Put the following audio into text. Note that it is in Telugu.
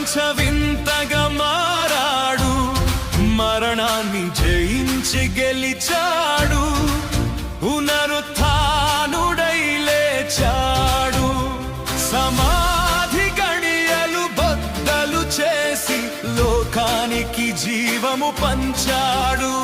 ప్రపంచ వింతగా మారాడు, మరణాన్ని జయించి గెలిచాడు, పునరుత్థానుడై లేచాడు. సమాధి గడియలు బద్దలు చేసి లోకానికి జీవము పంచాడు.